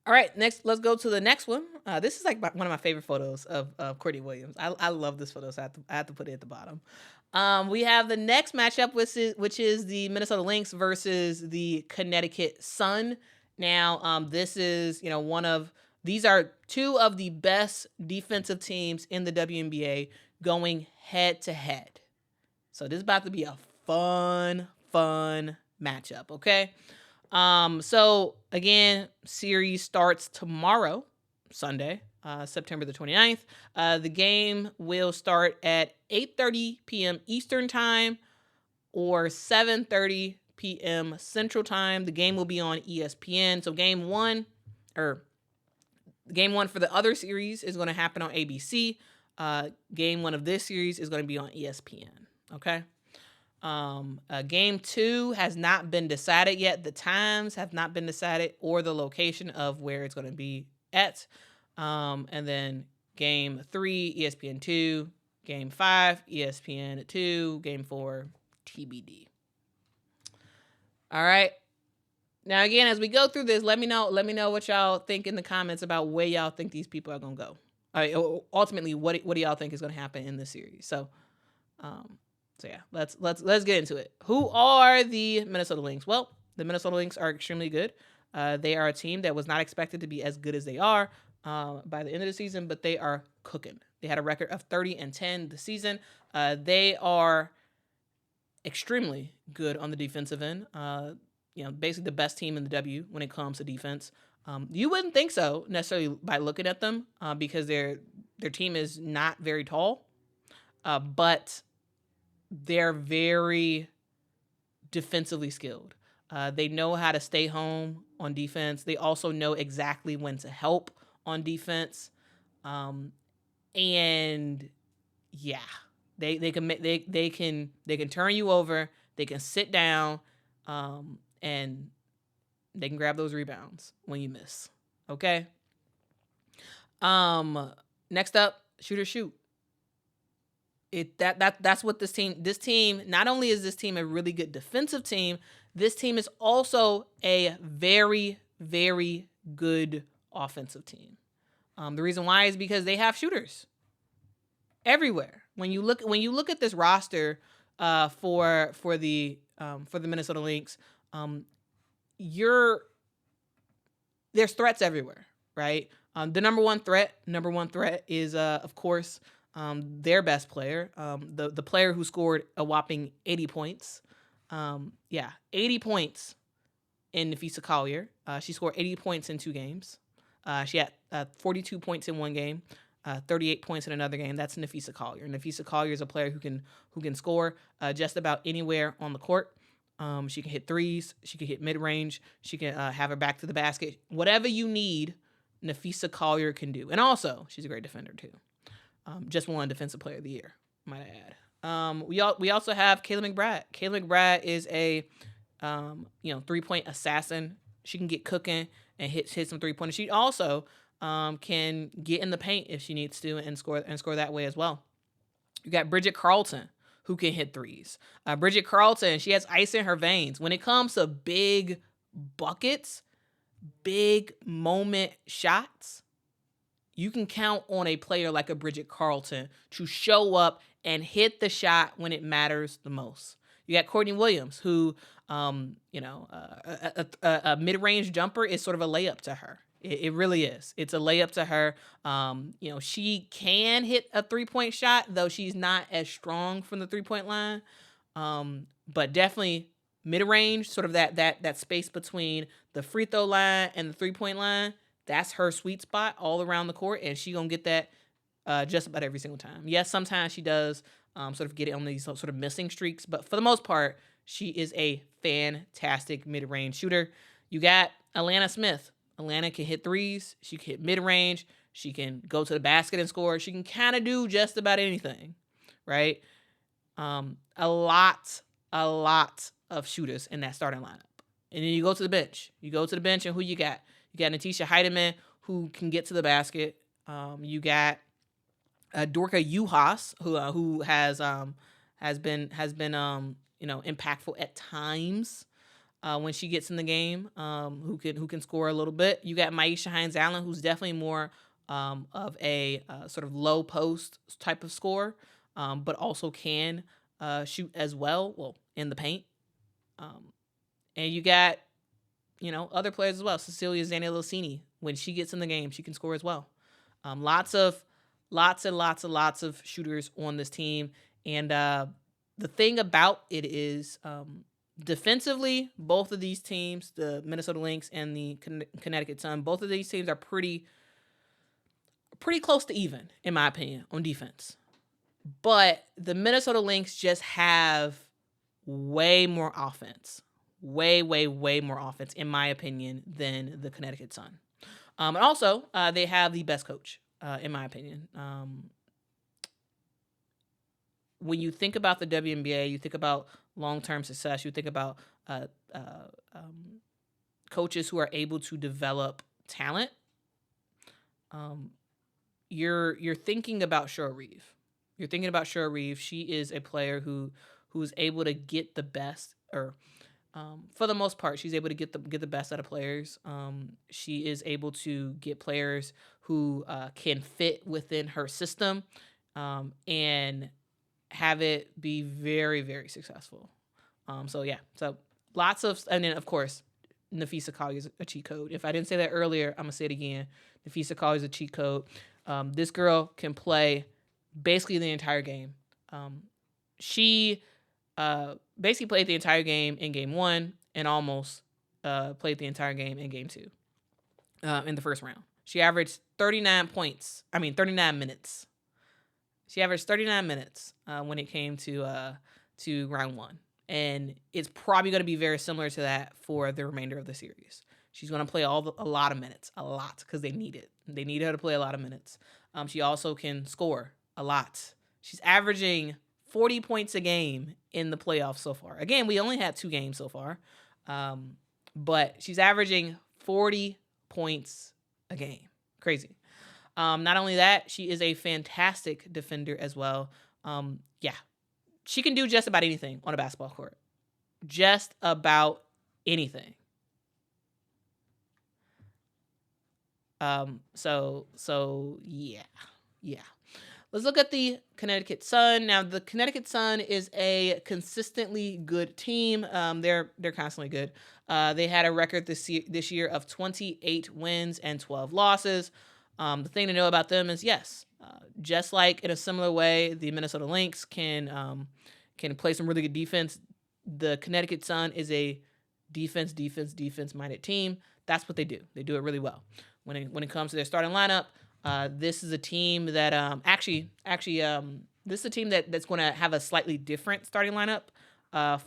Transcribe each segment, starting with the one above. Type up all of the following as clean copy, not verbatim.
All right, next, let's go to the next one. This is like one of my favorite photos of Courtney Williams. I love this photo, so I have to put it at the bottom. We have the next matchup, which is the Minnesota Lynx versus the Connecticut Sun. Now, this is, these are two of the best defensive teams in the WNBA going head to head. So this is about to be a fun matchup, okay? So again, series starts tomorrow, Sunday, September the 29th. The game will start at 8:30 p.m. Eastern Time or 7:30 p.m. Central Time. The game will be on ESPN. So game one for the other series is going to happen on ABC. Game one of this series is going to be on ESPN. Okay. Game two has not been decided yet. The times have not been decided or the location of where it's going to be at. And then game three, ESPN2, game 5, ESPN2, game 4, TBD. All right. Now, again, as we go through this, let me know what y'all think in the comments about where y'all think these people are going to go. All right, ultimately, what do y'all think is going to happen in this series? So yeah, let's get into it. Who are the Minnesota Lynx? Well, the Minnesota Lynx are extremely good. They are a team that was not expected to be as good as they are by the end of the season, but they are cooking. They had a record of 30-10 this season. They are extremely good on the defensive end. Basically the best team in the W when it comes to defense. You wouldn't think so necessarily by looking at them because their team is not very tall, but they're very defensively skilled. They know how to stay home on defense. They also know exactly when to help on defense. And yeah, they can turn you over. They can sit down, and they can grab those rebounds when you miss. Okay. Next up, shoot or shoot. That's what this team, not only is this team a really good defensive team, this team is also a very, very good offensive team. The reason why is because they have shooters everywhere. When you look at this roster for the Minnesota Lynx, there's threats everywhere, right? The number one threat is of course their best player, the player who scored a whopping 80 points. 80 points in Nafisa Collier. She scored 80 points in 2 games. She had 42 points in one game, 38 points in another game. That's Nafisa Collier. Nafisa Collier is a player who can score just about anywhere on the court. She can hit threes. She can hit mid-range. She can have her back to the basket. Whatever you need, Nafisa Collier can do. And also, she's a great defender too. Just won Defensive Player of the Year, might I add. We also have Kayla McBride. Kayla McBride is a 3-point assassin. She can get cooking and hit some 3-pointers. She also can get in the paint if she needs to and score that way as well. You got Bridget Carlton, who can hit threes. Bridget Carlton, she has ice in her veins. When it comes to big buckets, big moment shots, you can count on a player like a Bridget Carlton to show up and hit the shot when it matters the most. You got Courtney Williams, who, a mid-range jumper is sort of a layup to her. It really is. It's a layup to her. She can hit a 3-point shot, though she's not as strong from the 3-point line. But definitely mid-range, sort of that space between the free throw line and the 3-point line. That's her sweet spot all around the court, and she gonna get that just about every single time. Yes, sometimes she does sort of get it on these sort of missing streaks, but for the most part, she is a fantastic mid-range shooter. You got Alana Smith. Alana can hit threes. She can hit mid-range. She can go to the basket and score. She can kind of do just about anything, right? A lot of shooters in that starting lineup. And then you go to the bench. And who you got? You got Natisha Heidemann, who can get to the basket. You got Dorka Juhas, who has been impactful at times. when she gets in the game, who can score a little bit. You got Maisha Hines-Allen, who's definitely more of a sort of low post type of scorer, but also can shoot as well. Well, in the paint. And you got other players as well. Cecilia Zaniolosini, when she gets in the game, she can score as well. Lots and lots of shooters on this team. And the thing about it is, defensively, both of these teams, the Minnesota Lynx and the Connecticut Sun, both of these teams are pretty close to even, in my opinion, on defense. But the Minnesota Lynx just have way more offense. Way more offense, in my opinion, than the Connecticut Sun. And also, they have the best coach, in my opinion. When you think about the WNBA, you think about long-term success, you think about coaches who are able to develop talent. You're thinking about Cheryl Reeve. You're thinking about Cheryl Reeve. She is a player who is able to get the best, or for the most part, she's able to get the best out of players. She is able to get players who can fit within her system, and have it be very, very successful. So lots of, and then of course, Nafisa Collier is a cheat code. If I didn't say that earlier, I'm gonna say it again. Nafisa Collier is a cheat code. This girl can play basically the entire game. She basically played the entire game in game 1 and almost played the entire game in game 2 in the first round. She averaged 39 minutes. She averaged 39 minutes when it came to round 1. And it's probably going to be very similar to that for the remainder of the series. She's going to play a lot of minutes, because they need it. They need her to play a lot of minutes. She also can score a lot. She's averaging 40 points a game in the playoffs so far. Again, we only had 2 games so far, but she's averaging 40 points a game. Crazy. Not only that, she is a fantastic defender as well. She can do just about anything on a basketball court. Just about anything. So yeah. Let's look at the Connecticut Sun. Now, the Connecticut Sun is a consistently good team. They're constantly good. They had a record this year of 28 wins and 12 losses. The thing to know about them is, yes, just like in a similar way, the Minnesota Lynx can play some really good defense. The Connecticut Sun is a defense-minded team. That's what they do. They do it really well. When it comes to their starting lineup, this is a team that this is a team that's going to have a slightly different starting lineup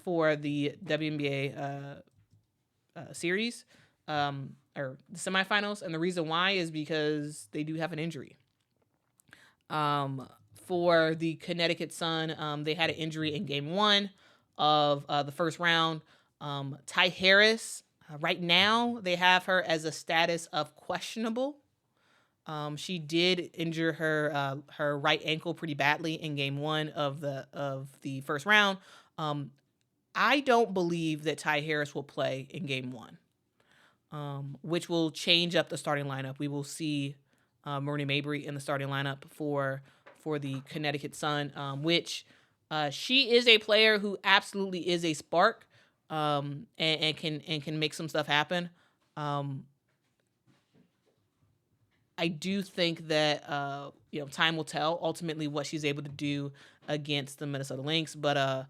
for the WNBA series or the semifinals, and the reason why is because they do have an injury. For the Connecticut Sun, they had an injury in game 1 of the first round. Ty Harris, right now they have her as a status of questionable. She did injure her right ankle pretty badly in game 1 of the first round. I don't believe that Ty Harris will play in game 1, which will change up the starting lineup. We will see Maureen Mabry in the starting lineup for the Connecticut Sun, which she is a player who absolutely is a spark, and can make some stuff happen. I do think that time will tell ultimately what she's able to do against the Minnesota Lynx, but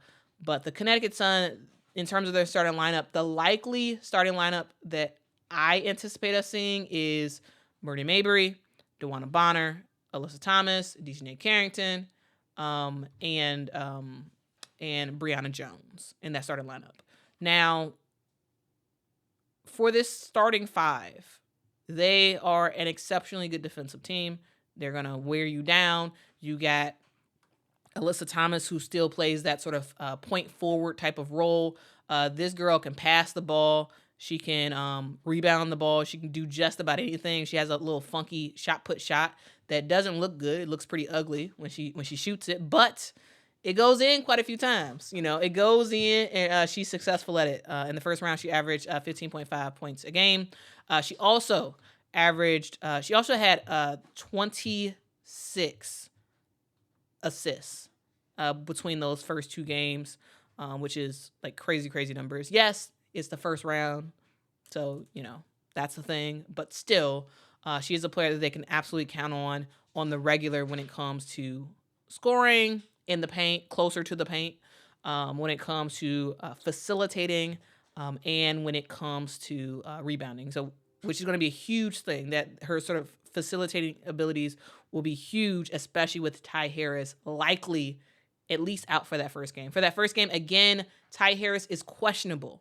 the Connecticut Sun, in terms of their starting lineup, the likely starting lineup that I anticipate us seeing is Maureen Mabry, DeWanna Bonner, Alyssa Thomas, Dejanay Carrington, and Brianna Jones in that starting lineup. Now, for this starting 5, they are an exceptionally good defensive team. They're going to wear you down. You got Alyssa Thomas, who still plays that sort of point forward type of role. This girl can pass the ball. She can rebound the ball. She can do just about anything. She has a little funky shot that doesn't look good. It looks pretty ugly when she shoots it, but it goes in quite a few times. It goes in, and she's successful at it. In the first round, she averaged 15.5 points a game. She also had 26 assists between those first two games, which is like crazy numbers. Yes, it's the first round, so that's the thing. But still, she is a player that they can absolutely count on the regular when it comes to scoring in the paint, closer to the paint, when it comes to facilitating, and when it comes to rebounding. So, which is going to be a huge thing, that her sort of facilitating abilities will be huge, especially with Ty Harris likely at least out for that first game. For that first game, again, Ty Harris is questionable.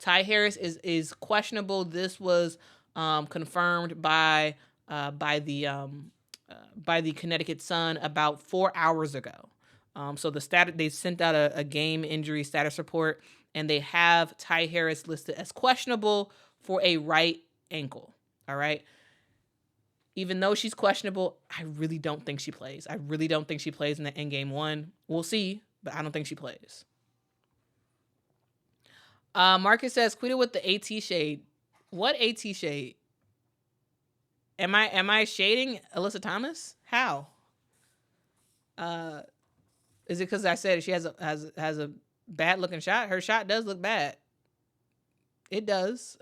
Is questionable. This was confirmed by the Connecticut Sun about 4 hours ago. So they sent out a game injury status report, and they have Ty Harris listed as questionable for a right ankle. All right. Even though she's questionable, I really don't think she plays. I really don't think she plays in game one. We'll see, but I don't think she plays. Marcus says, Quita with the AT shade. What AT shade? Am I shading Alyssa Thomas? How? Is it because I said she has a bad looking shot? Her shot does look bad. It does.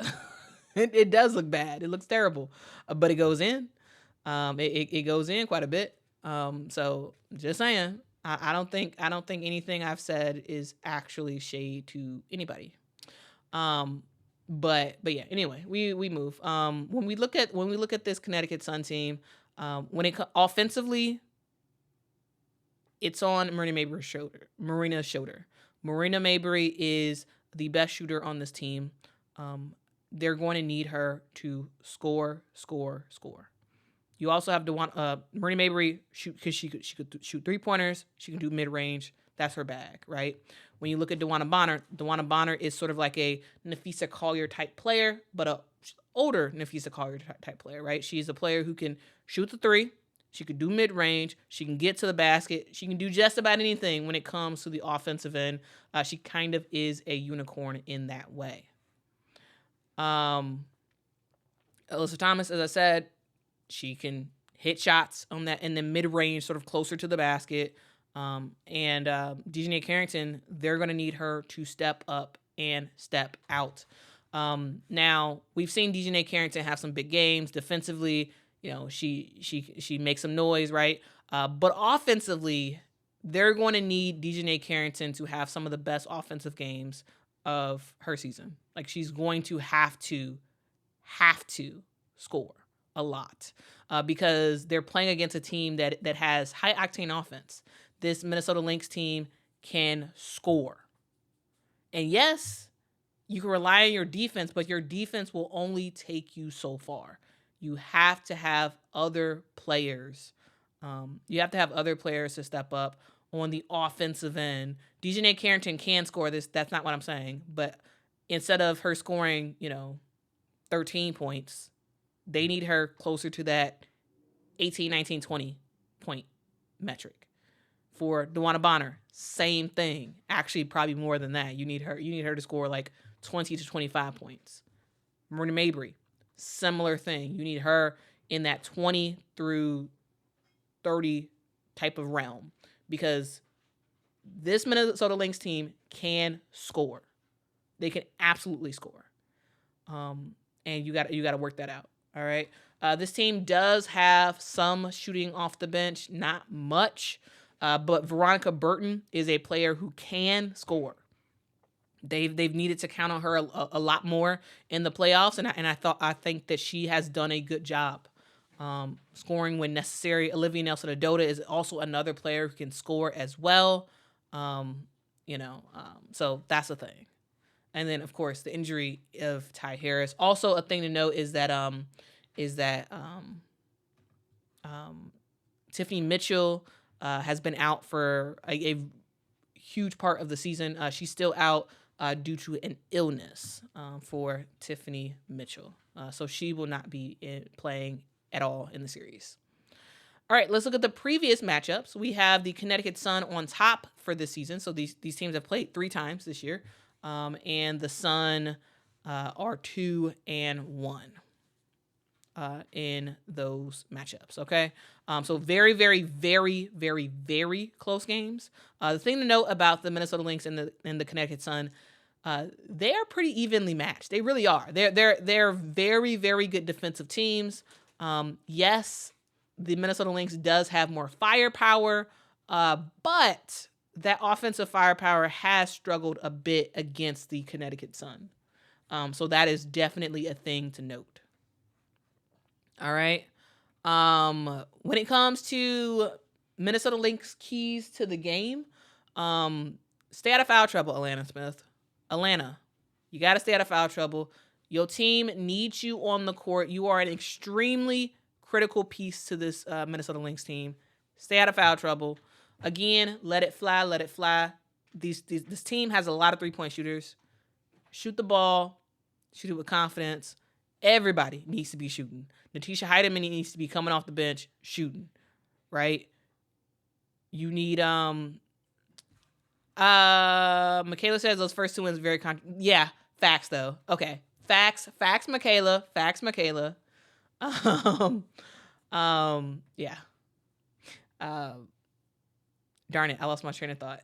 It does look bad. It looks terrible, but it goes in. It goes in quite a bit. So just saying, I don't think anything I've said is actually shade to anybody. But yeah. Anyway, we move. When we look at this Connecticut Sun team, when it offensively, it's on Marina Mabry's shoulder. Marina Mabry is the best shooter on this team. They're going to need her to score. You also have Marina Mabry shoot, because she could shoot 3-pointers. She can do mid-range. That's her bag, right? When you look at DeWanna Bonner is sort of like a Nafisa Collier type player, but a older Nafisa Collier type player, right? She's a player who can shoot the 3. She could do mid-range. She can get to the basket. She can do just about anything when it comes to the offensive end. She kind of is a unicorn in that way. Alyssa Thomas, as I said, she can hit shots on that in the mid-range, sort of closer to the basket. And DiJonai Carrington, they're going to need her to step up and step out. Now, we've seen DiJonai Carrington have some big games defensively. She makes some noise, right? But offensively, they're going to need DiJonai Carrington to have some of the best offensive games of her season. Like, she's going to have to score a lot, because they're playing against a team that has high octane offense. This Minnesota Lynx team can score. And yes, you can rely on your defense, but your defense will only take you so far. You have to have other players. To step up on the offensive end. DiJonai Carrington can score this. That's not what I'm saying. But instead of her scoring, 13 points, they need her closer to that 18, 19, 20 point metric. For DeWanna Bonner, same thing. Actually, probably more than that. You need her to score like 20 to 25 points. Marina Mabry, similar thing. You need her in that 20 through 30 type of realm, because this Minnesota Lynx team can score. They can absolutely score. And you got to work that out. All right. This team does have some shooting off the bench, not much. But Veronica Burton is a player who can score. They've needed to count on her a lot more in the playoffs, and I think that she has done a good job scoring when necessary. Olivia Nelson-Ododa is also another player who can score as well. So that's the thing. And then, of course, the injury of Ty Harris. Also, a thing to note is that Tiffany Mitchell has been out for a huge part of the season. She's still out due to an illness for Tiffany Mitchell. So she will not be playing at all in the series. All right, let's look at the previous matchups. We have the Connecticut Sun on top for this season. So these teams have played 3 times this year. And the Sun are 2-1 in those matchups, okay? So very, very, very, very, very close games. The thing to note about the Minnesota Lynx and the Connecticut Sun, they are pretty evenly matched. They really are. They're very, very good defensive teams. Yes, the Minnesota Lynx does have more firepower, but that offensive firepower has struggled a bit against the Connecticut Sun. So that is definitely a thing to note. All right. When it comes to Minnesota Lynx keys to the game, stay out of foul trouble, Atlanta Smith. Atlanta, you got to stay out of foul trouble. Your team needs you on the court. You are an extremely critical piece to this Minnesota Lynx team. Stay out of foul trouble. Again, let it fly, let it fly. This team has a lot of three-point shooters. Shoot the ball. Shoot it with confidence. Everybody needs to be shooting. Natisha Heidemann needs to be coming off the bench shooting, right? You need Michaela says those first 2 wins very yeah, facts though. Okay. Facts, Michaela. Yeah. Darn it, I lost my train of thought.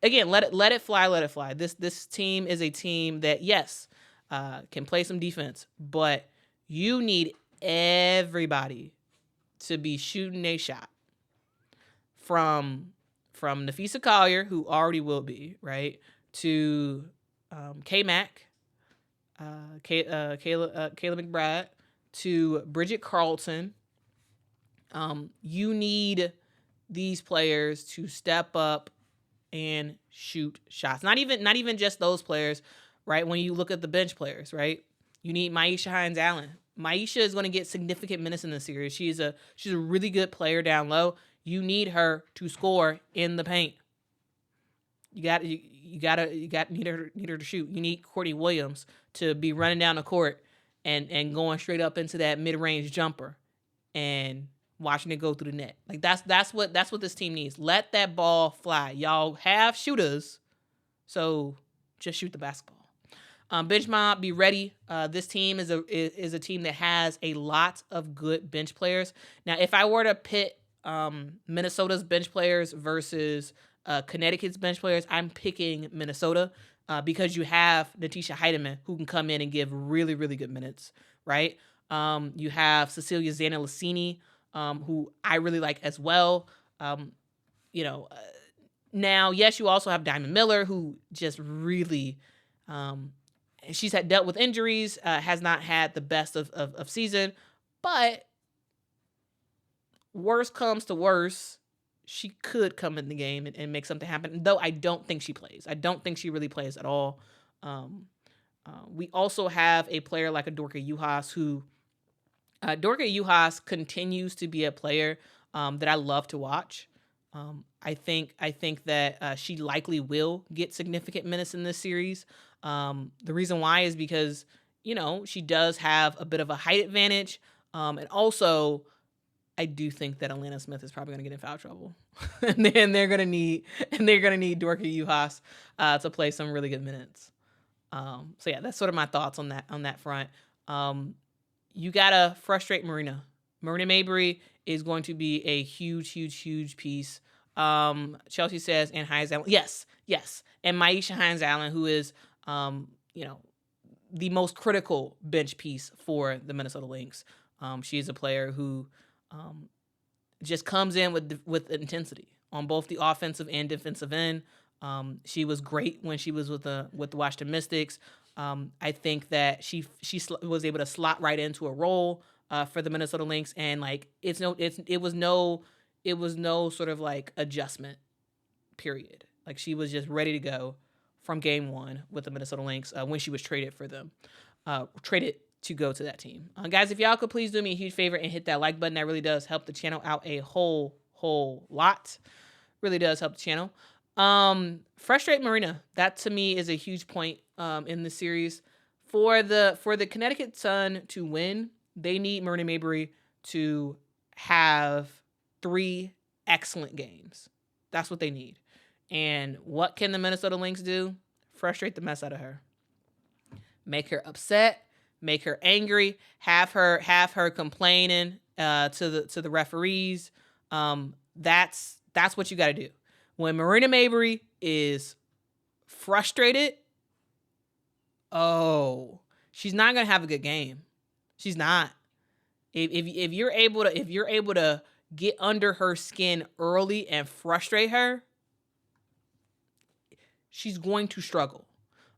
Again, let it fly. This team is a team that, yes, can play some defense, but you need everybody to be shooting a shot. From Nafisa Collier, who already will be, right, to K-Mac, Kayla McBride, to Bridget Carlton. You need these players to step up and shoot shots. Not even just those players, right? When you look at the bench players, right? You need Maisha Hines-Allen. Maisha is going to get significant minutes in the series. She's a really good player down low. You need her to score in the paint. You need her to shoot. You need Courtney Williams to be running down the court and going straight up into that mid-range jumper and watching it go through the net. Like that's what this team needs. Let that ball fly. Y'all have shooters, so just shoot the basketball. Bench mob, be ready. This team is a team that has a lot of good bench players. Now, if I were to pit Minnesota's bench players versus Connecticut's bench players, I'm picking Minnesota because you have Natisha Heidemann, who can come in and give really, really good minutes, right? You have Cecilia Zana-Lassini, who I really like as well. Now, yes, you also have Diamond Miller, who just really, she's had dealt with injuries, has not had the best of season, but worst comes to worst, she could come in the game and make something happen, though I don't think she plays. I don't think she really plays at all. We also have a player like a Dorka Juhas, who Dorka Juhas continues to be a player that I love to watch. I think that she likely will get significant minutes in this series. The reason why is because, she does have a bit of a height advantage. And also, I do think that Atlanta Smith is probably going to get in foul trouble. and they're going to need Dorka Juhas to play some really good minutes. So yeah, that's sort of my thoughts on that front. You got to frustrate Marina. Marina Mabry is going to be a huge, huge, huge piece. Chelsea says, and Hines-Allen. Yes. And Maisha Hines-Allen, who is, the most critical bench piece for the Minnesota Lynx. She is a player who just comes in with intensity on both the offensive and defensive end. She was great when she was with the Washington Mystics. I think that she was able to slot right into a role for the Minnesota Lynx, and it was no sort of like adjustment period. Like, she was just ready to go from game one with the Minnesota Lynx when she was traded for them, traded to go to that team. Guys, if y'all could please do me a huge favor and hit that like button. That really does help the channel out a whole lot. Really does help the channel. Frustrate Marina. That to me is a huge point in the series. For the Connecticut Sun to win, They need Marina Mabrey to have 3 excellent games. That's what they need. And what can the Minnesota Lynx do? Frustrate the mess out of her. Make her upset, make her angry, have her complaining to the referees. That's what you got to do. When Marina Mabrey is frustrated, she's not gonna have a good game. She's not. If you're able to get under her skin early and frustrate her, she's going to struggle.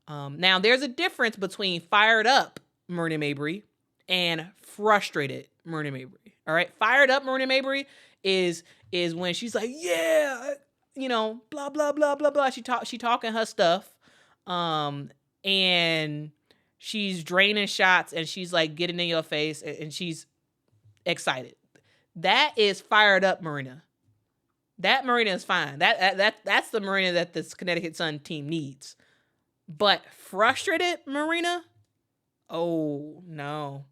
Now, there's a difference between fired up Marina Mabrey and frustrated Marina Mabrey. All right, fired up Marina Mabrey is when she's like, yeah, blah blah blah blah blah. She talking her stuff, and she's draining shots and she's like getting in your face and she's excited. That is fired up Marina. That Marina is fine. That's the Marina that this Connecticut Sun team needs. But frustrated Marina, oh no,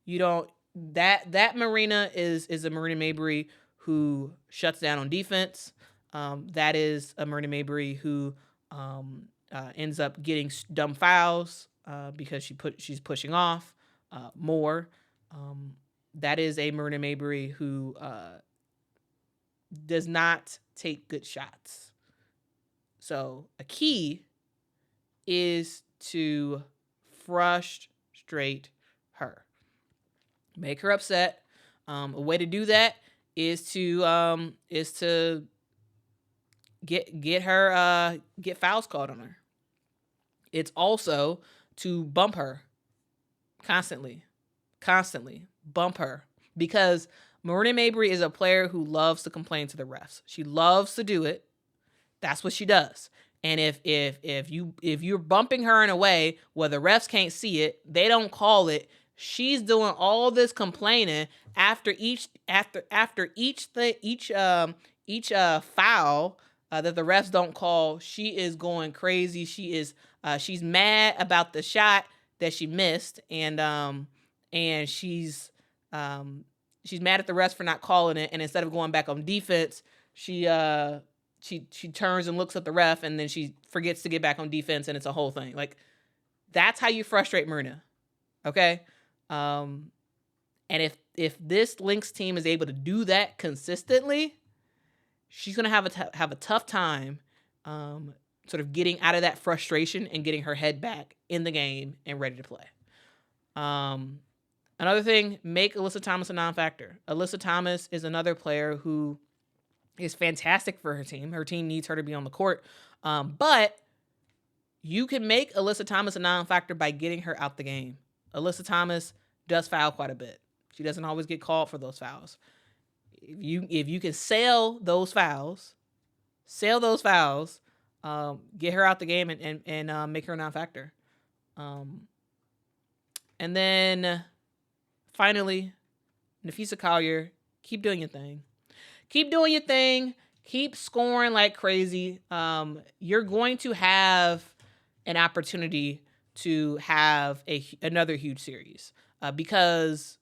you don't. That Marina is a Marina Mabrey who shuts down on defense. That is a Marina Mabrey who ends up getting dumb fouls because she's pushing off more. That is a Marina Mabrey who does not take good shots. So a key is to frustrate her. Make her upset. A way to do that is to get her get fouls called on her. It's also to bump her constantly bump her, because Marina Mabrey is a player who loves to complain to the refs. She loves to do it. That's what she does. And if you're bumping her in a way where the refs can't see it, they don't call it, she's doing all this complaining after each foul that the refs don't call. She is going crazy. She's mad about the shot that she missed, and she's mad at the refs for not calling it. And instead of going back on defense, she turns and looks at the ref, and then she forgets to get back on defense, and it's a whole thing. Like, that's how you frustrate Marina. Okay? And if this Lynx team is able to do that consistently, she's going to have a tough time sort of getting out of that frustration and getting her head back in the game and ready to play. Another thing, make Alyssa Thomas a non-factor. Alyssa Thomas is another player who is fantastic for her team. Her team needs her to be on the court. But you can make Alyssa Thomas a non-factor by getting her out the game. Alyssa Thomas does foul quite a bit. She doesn't always get called for those fouls. If you can sell those fouls, get her out the game and make her a non-factor. And then finally, Napheesa Collier, keep doing your thing. Keep doing your thing. Keep scoring like crazy. You're going to have an opportunity to have another huge series because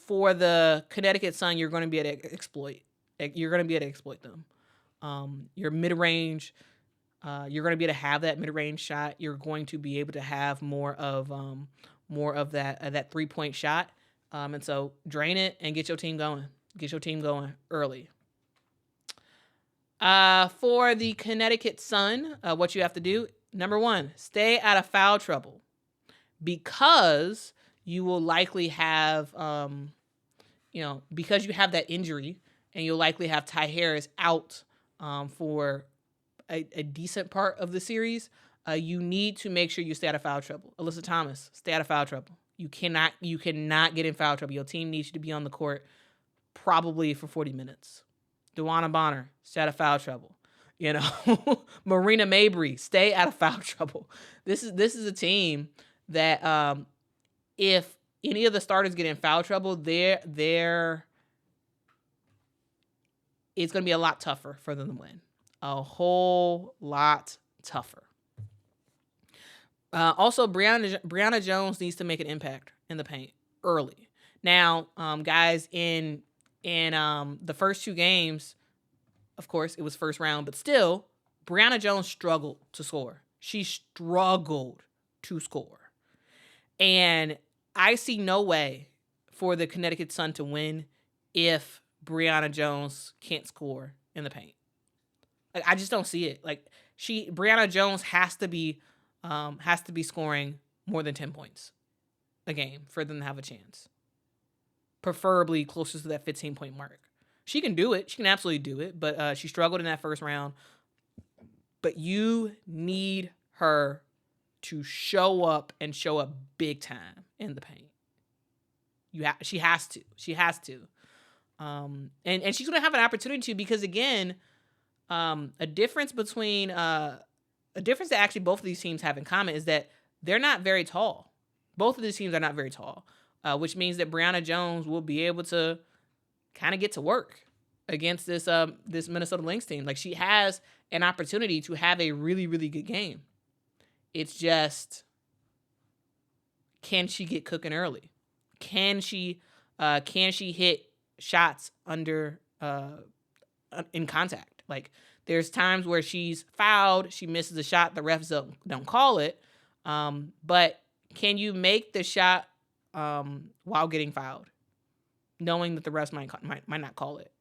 for the Connecticut Sun, you're going to be able to exploit. You're going to be able to exploit them. Your mid-range, you're going to be able to have that mid-range shot. You're going to be able to have more of that 3-point shot. And so drain it and get your team going. Get your team going early. For the Connecticut Sun, what you have to do, number 1, stay out of foul trouble, because you will likely have, because you have that injury, and you'll likely have Ty Harris out for a decent part of the series. You need to make sure you stay out of foul trouble. Alyssa Thomas, stay out of foul trouble. You cannot get in foul trouble. Your team needs you to be on the court probably for 40 minutes. DeWanna Bonner, stay out of foul trouble. Marina Mabrey, stay out of foul trouble. This is a team that if any of the starters get in foul trouble, it's going to be a lot tougher for them to win. A whole lot tougher. Also, Brianna Jones needs to make an impact in the paint early. Now, guys, in the first 2 games, of course, it was first round, but still, Brianna Jones struggled to score. She struggled to score. And I see no way for the Connecticut Sun to win if Brianna Jones can't score in the paint. Like, I just don't see it. Like, Brianna Jones has to be scoring more than 10 points a game for them to have a chance. Preferably closer to that 15-point mark. She can do it. She can absolutely do it. But she struggled in that first round. But you need her to show up and show up big time in the paint. She has to. She has to. And she's going to have an opportunity to, because, again, a difference that actually both of these teams have in common is that they're not very tall. Both of these teams are not very tall, which means that Brianna Jones will be able to kind of get to work against this Minnesota Lynx team. Like, she has an opportunity to have a really, really good game. It's just, can she get cooking early? Can she hit shots under in contact? Like, there's times where she's fouled, she misses a shot, the refs don't call it. But can you make the shot while getting fouled, knowing that the refs might not call it?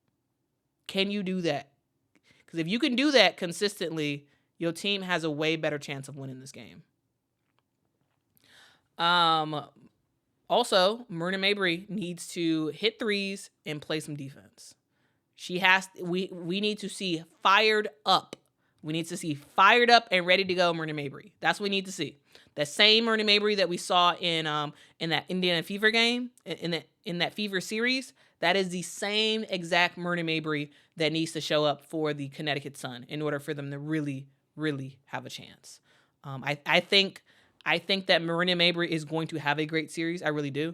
Can you do that? Because if you can do that consistently, your team has a way better chance of winning this game. Also, Marina Mabrey needs to hit threes and play some defense. We need to see fired up. We need to see fired up and ready to go Marina Mabrey. That's what we need to see. That same Marina Mabrey that we saw in that Indiana Fever game, in that Fever series, that is the same exact Marina Mabrey that needs to show up for the Connecticut Sun in order for them to really, really have a chance. I think that Marina Mabrey is going to have a great series. I really do.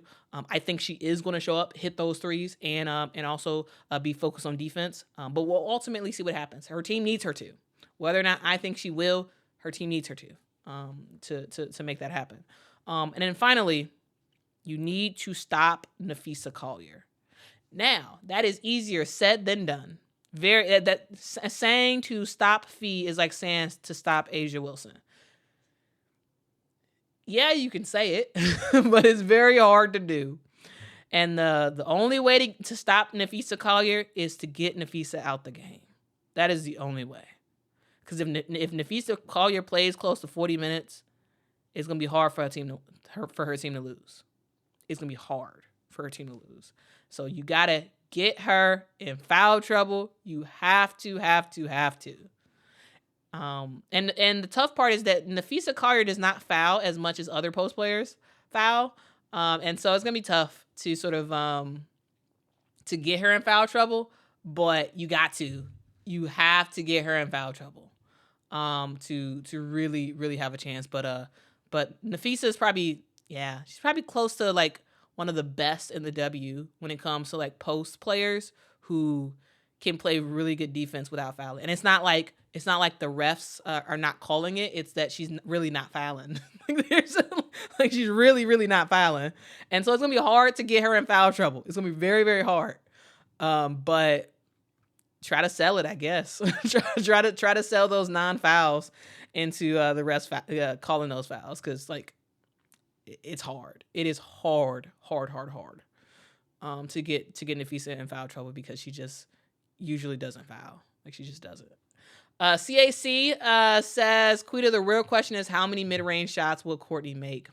I think she is going to show up, hit those threes, and also be focused on defense. But we'll ultimately see what happens. Her team needs her to. Whether or not I think she will, her team needs her to make that happen. And then finally, you need to stop Napheesa Collier. Now, that is easier said than done. Saying to stop Fee is like saying to stop Asia Wilson. Yeah, you can say it, but it's very hard to do. And the only way to stop Napheesa Collier is to get Napheesa out the game. That is the only way. Because if Napheesa Collier plays close to 40 minutes, it's gonna be hard for her team to lose. It's gonna be hard for her team to lose. So you gotta get her in foul trouble. You have to. And the tough part is that Napheesa Collier does not foul as much as other post players foul. And so it's gonna be tough to sort of to get her in foul trouble, but you have to get her in foul trouble to really, really have a chance. But Napheesa is probably she's probably close to like one of the best in the W when it comes to like post players who can play really good defense without fouling. And it's not like the refs are not calling it. It's that she's really not fouling. Like she's really, really not fouling. And so it's going to be hard to get her in foul trouble. It's going to be very, very hard. But try to sell it, I guess. try to sell those non-fouls into the refs calling those fouls, because like it's hard. It is hard to get Napheesa in foul trouble, because she just usually doesn't foul. Like she just doesn't. CAC says, Quita, the real question is how many mid-range shots will Courtney make?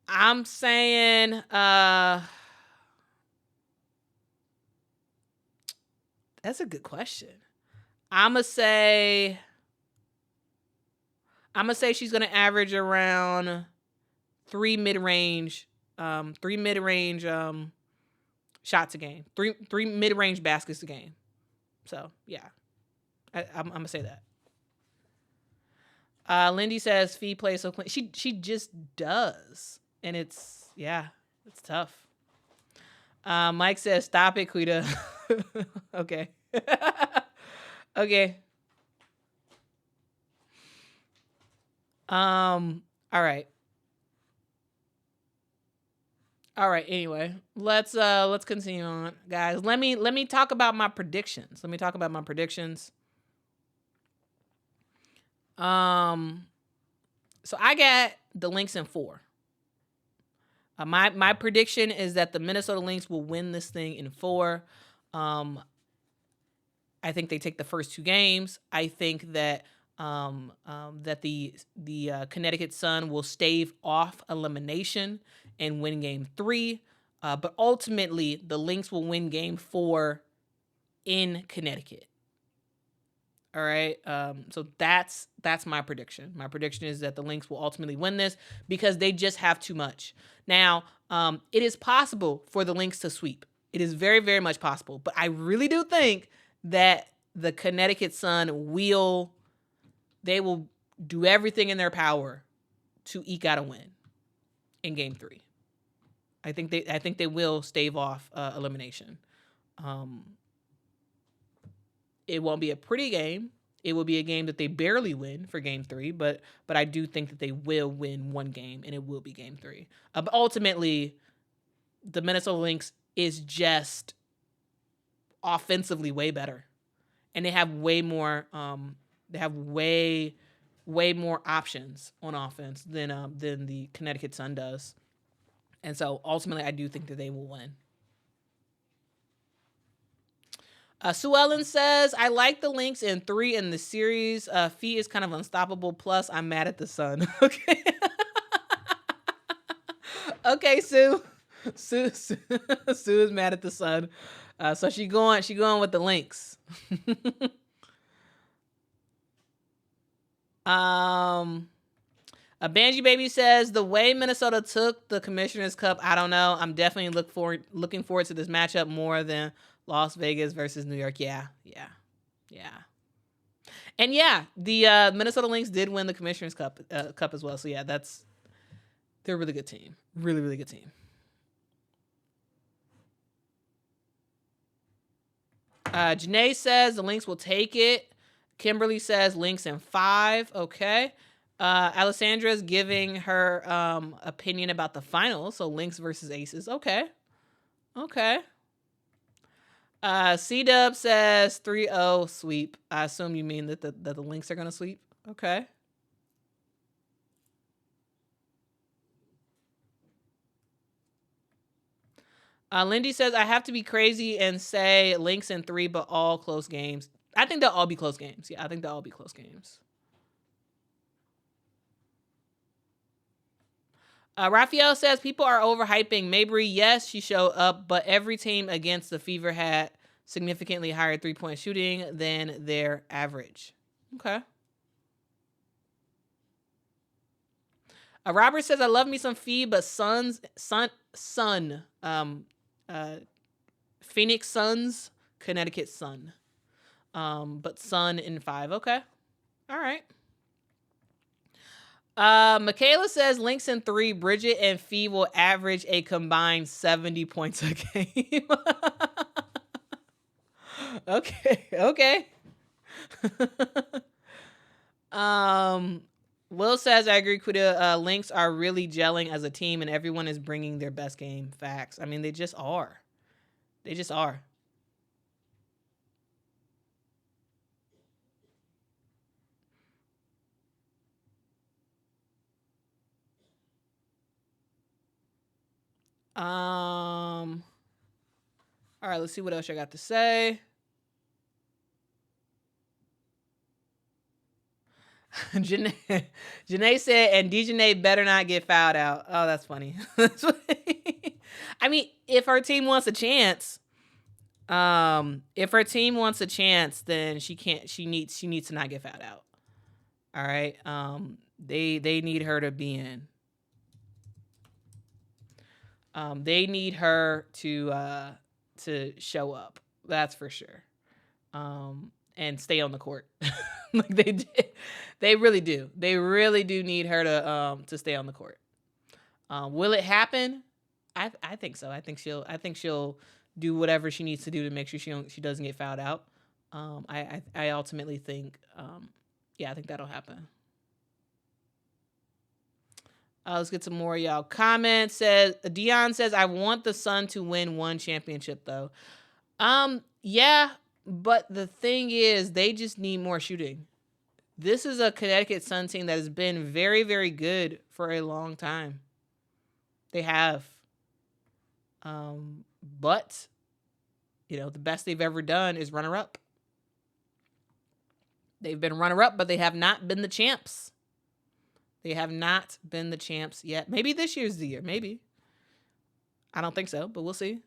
I'm saying that's a good question. I'm gonna say she's gonna average around three mid-range shots a game. Three mid-range baskets a game. So yeah, I'm gonna say that. Lindy says Fee plays so clean. She just does, and it's tough. Mike says stop it, Quita. Okay. Okay. All right. All right. Anyway, let's continue on, guys. Let me talk about my predictions. So I got the Lynx in 4. My prediction is that the Minnesota Lynx will win this thing in 4. I think they take the first 2 games. I think that that the Connecticut Sun will stave off elimination and win game 3. But ultimately, the Lynx will win game 4 in Connecticut. All right. So that's my prediction. My prediction is that the Lynx will ultimately win this because they just have too much. Now, it is possible for the Lynx to sweep. It is very, very much possible. But I really do think that the Connecticut Sun will do everything in their power to eke out a win in game 3. I think they will stave off elimination. It won't be a pretty game. It will be a game that they barely win for game 3, but I do think that they will win one game, and it will be game 3. But ultimately, the Minnesota Lynx is just offensively way better, and they have way more. They have way more options on offense than the Connecticut Sun does, and so ultimately, I do think that they will win. Sue Ellen says, I like the Lynx in 3 in the series. Fee is kind of unstoppable. Plus, I'm mad at the Sun. Okay. Okay, Sue. Sue is mad at the Sun. So she going with the Lynx. A Banji Baby says, the way Minnesota took the Commissioner's Cup, I don't know. I'm definitely looking forward to this matchup more than Las Vegas versus New York. Yeah. And yeah, the Minnesota Lynx did win the Commissioner's Cup as well. So yeah, they're a really good team. Really, really good team. Janae says the Lynx will take it. Kimberly says Lynx in 5. Okay. Alessandra's giving her opinion about the finals. So Lynx versus Aces. Okay. C-Dub says 3-0 sweep. I assume you mean that the Lynx are going to sweep. Okay. Lindy says, I have to be crazy and say Lynx in 3, but all close games. I think they'll all be close games. Yeah, I think they'll all be close games. Raphael says, people are overhyping Mabry. Yes, she showed up, but every team against the Fever had significantly higher 3-point shooting than their average. Okay. Robert says, I love me some Fee, but Sun, Phoenix Suns, Connecticut Sun. But Sun in 5. Okay. All right. Michaela says Lynx in 3, Bridget and Fee will average a combined 70 points a game. Okay. Will says, I agree, Quita. Lynx are really gelling as a team, and everyone is bringing their best game. Facts. I mean, they just are. All right, let's see what else I got to say. Janae said, and Dejanay better not get fouled out. Oh, that's funny. I mean, if her team wants a chance, then she needs to not get fouled out. All right. They need her to be in. They need her to show up. That's for sure. And stay on the court. Like they really do. They really do need her to stay on the court. Will it happen? I think so. I think she'll do whatever she needs to do to make sure she doesn't get fouled out. I ultimately think I think that'll happen. Let's get some more y'all comments. Dion says, I want the Sun to win one championship though. Yeah, but the thing is, they just need more shooting. This is a Connecticut Sun team that has been very, very good for a long time. They have. But, the best they've ever done is runner-up. They've been runner-up, but they have not been the champs. They have not been the champs yet. Maybe this year's the year. Maybe. I don't think so, but we'll see.